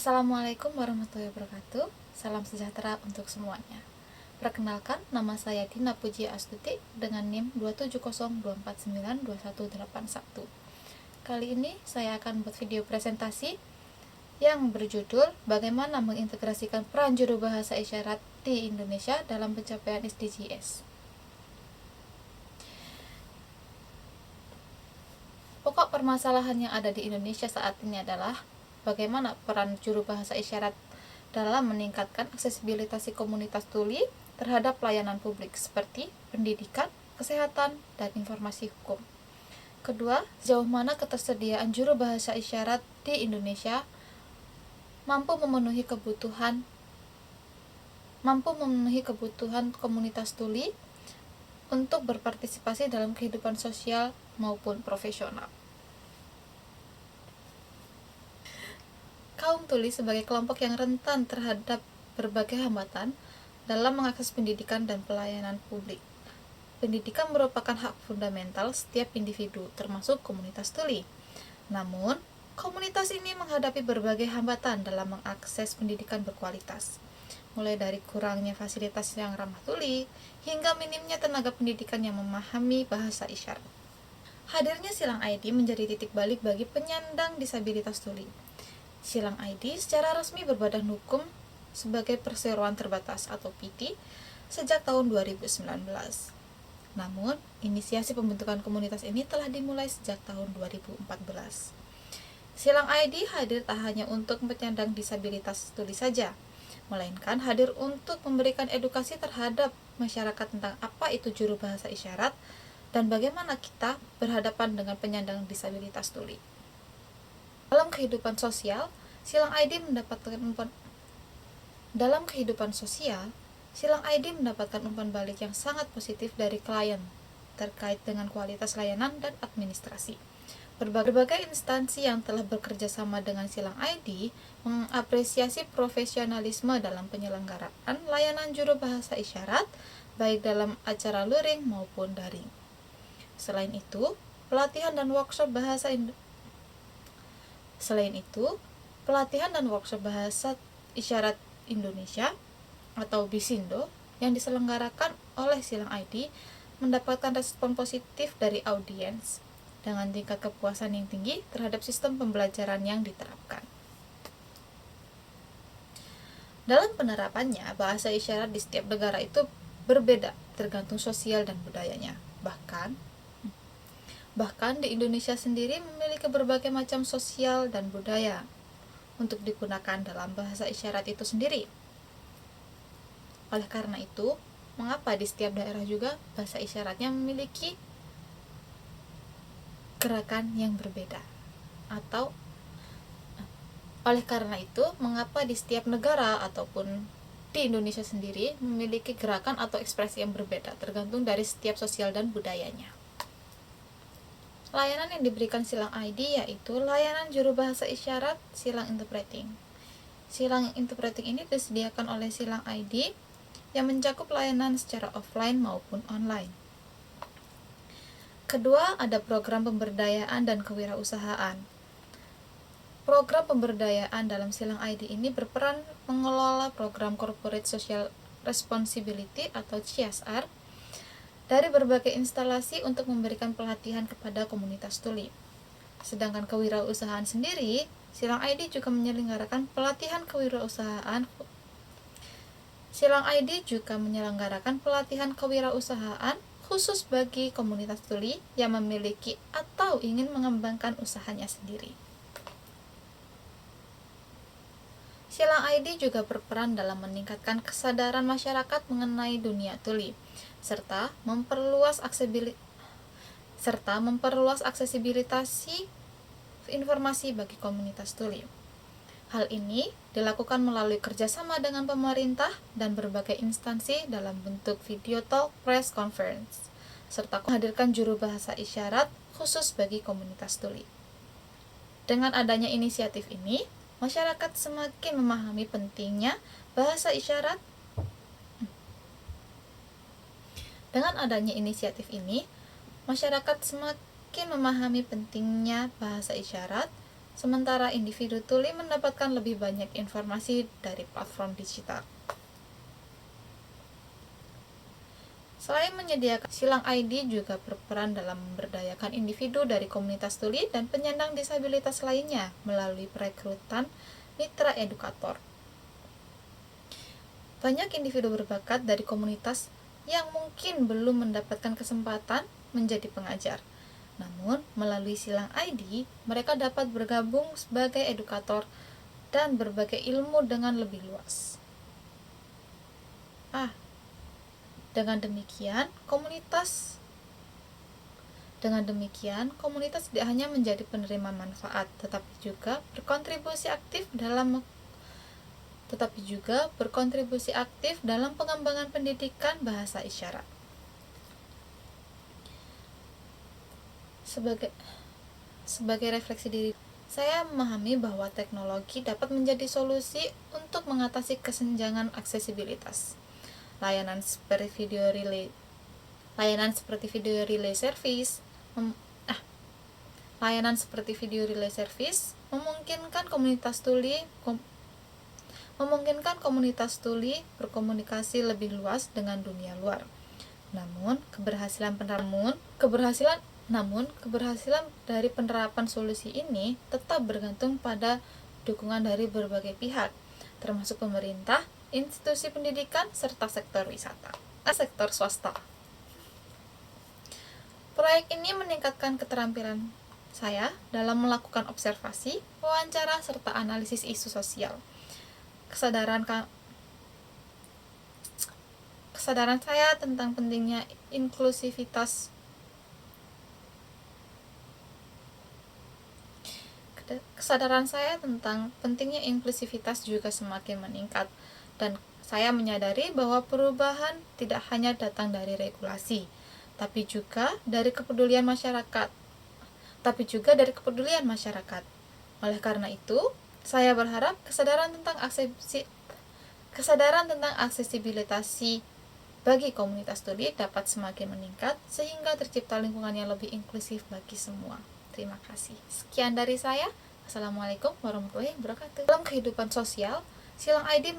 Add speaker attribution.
Speaker 1: Assalamualaikum warahmatullahi wabarakatuh. Salam sejahtera untuk semuanya. Perkenalkan, nama saya Dina Puji Astuti dengan NIM 27024921181. Kali ini saya akan buat video presentasi yang berjudul Bagaimana mengintegrasikan peran juru bahasa isyarat di Indonesia dalam pencapaian SDGs. Pokok permasalahan yang ada di Indonesia saat ini adalah bagaimana peran juru bahasa isyarat dalam meningkatkan aksesibilitas komunitas tuli terhadap pelayanan publik seperti pendidikan, kesehatan, dan informasi hukum. Kedua, sejauh mana ketersediaan juru bahasa isyarat di Indonesia mampu memenuhi kebutuhan komunitas tuli untuk berpartisipasi dalam kehidupan sosial maupun profesional. Kaum tuli sebagai kelompok yang rentan terhadap berbagai hambatan dalam mengakses pendidikan dan pelayanan publik. Pendidikan merupakan hak fundamental setiap individu, termasuk komunitas tuli. Namun, komunitas ini menghadapi berbagai hambatan dalam mengakses pendidikan berkualitas, mulai dari kurangnya fasilitas yang ramah tuli, hingga minimnya tenaga pendidikan yang memahami bahasa isyarat. Hadirnya Silang ID menjadi titik balik bagi penyandang disabilitas tuli. Silang ID secara resmi berbadan hukum sebagai perseroan terbatas atau PT sejak tahun 2019. Namun, inisiasi pembentukan komunitas ini telah dimulai sejak tahun 2014. Silang ID hadir tak hanya untuk penyandang disabilitas tuli saja, melainkan hadir untuk memberikan edukasi terhadap masyarakat tentang apa itu juru bahasa isyarat dan bagaimana kita berhadapan dengan penyandang disabilitas tuli. Dalam kehidupan sosial, Silang ID mendapatkan umpan balik yang sangat positif dari klien terkait dengan kualitas layanan dan administrasi. Berbagai instansi yang telah bekerja sama dengan Silang ID mengapresiasi profesionalisme dalam penyelenggaraan layanan juru bahasa isyarat, baik dalam acara luring maupun daring. Selain itu, pelatihan dan workshop bahasa isyarat Indonesia atau BISINDO yang diselenggarakan oleh Silang ID mendapatkan respon positif dari audiens dengan tingkat kepuasan yang tinggi terhadap sistem pembelajaran yang diterapkan. Dalam penerapannya, bahasa isyarat di setiap negara itu berbeda tergantung sosial dan budayanya. Bahkan di Indonesia sendiri memiliki berbagai macam sosial dan budaya untuk digunakan dalam bahasa isyarat itu sendiri. Oleh karena itu, mengapa di setiap daerah juga bahasa isyaratnya memiliki gerakan yang berbeda? Oleh karena itu, mengapa di setiap negara ataupun di Indonesia sendiri memiliki gerakan atau ekspresi yang berbeda tergantung dari setiap sosial dan budayanya. Layanan yang diberikan Silang ID yaitu layanan juru bahasa isyarat Silang Interpreting. Silang Interpreting ini disediakan oleh Silang ID yang mencakup layanan secara offline maupun online. Kedua, ada program pemberdayaan dan kewirausahaan. Program pemberdayaan dalam Silang ID ini berperan mengelola program Corporate Social Responsibility atau CSR dari berbagai instalasi untuk memberikan pelatihan kepada komunitas tuli. Sedangkan kewirausahaan sendiri, Silang ID juga menyelenggarakan pelatihan kewirausahaan khusus bagi komunitas tuli yang memiliki atau ingin mengembangkan usahanya sendiri. Silang ID juga berperan dalam meningkatkan kesadaran masyarakat mengenai dunia tuli, serta memperluas aksesibilitas informasi bagi komunitas tuli. Hal ini dilakukan melalui kerjasama dengan pemerintah dan berbagai instansi dalam bentuk video talk, press conference, serta menghadirkan juru bahasa isyarat khusus bagi komunitas tuli. Dengan adanya inisiatif ini, masyarakat semakin memahami pentingnya bahasa isyarat. sementara individu tuli mendapatkan lebih banyak informasi dari platform digital. Selain menyediakan, silang ID juga berperan dalam memberdayakan individu dari komunitas tuli dan penyandang disabilitas lainnya melalui perekrutan mitra edukator. Banyak individu berbakat dari komunitas yang mungkin belum mendapatkan kesempatan menjadi pengajar. Namun, melalui silang ID, mereka dapat bergabung sebagai edukator dan berbagai ilmu dengan lebih luas. Dengan demikian, komunitas tidak hanya menjadi penerima manfaat, tetapi juga berkontribusi aktif dalam pengembangan pendidikan bahasa isyarat. Sebagai refleksi diri, saya memahami bahwa teknologi dapat menjadi solusi untuk mengatasi kesenjangan aksesibilitas. Layanan seperti video relay service memungkinkan komunitas tuli berkomunikasi lebih luas dengan dunia luar. Namun, keberhasilan dari penerapan solusi ini tetap bergantung pada dukungan dari berbagai pihak, termasuk pemerintah, institusi pendidikan, serta sektor swasta. Proyek ini meningkatkan keterampilan saya dalam melakukan observasi, wawancara, serta analisis isu sosial. Kesadaran saya tentang pentingnya inklusivitas juga semakin meningkat, dan saya menyadari bahwa perubahan tidak hanya datang dari regulasi, tapi juga dari kepedulian masyarakat. Oleh karena itu, saya berharap kesadaran tentang aksesibilitas bagi komunitas tuli dapat semakin meningkat sehingga tercipta lingkungan yang lebih inklusif bagi semua. Terima kasih. Sekian dari saya. Assalamualaikum warahmatullahi wabarakatuh. Dalam kehidupan sosial, silang ID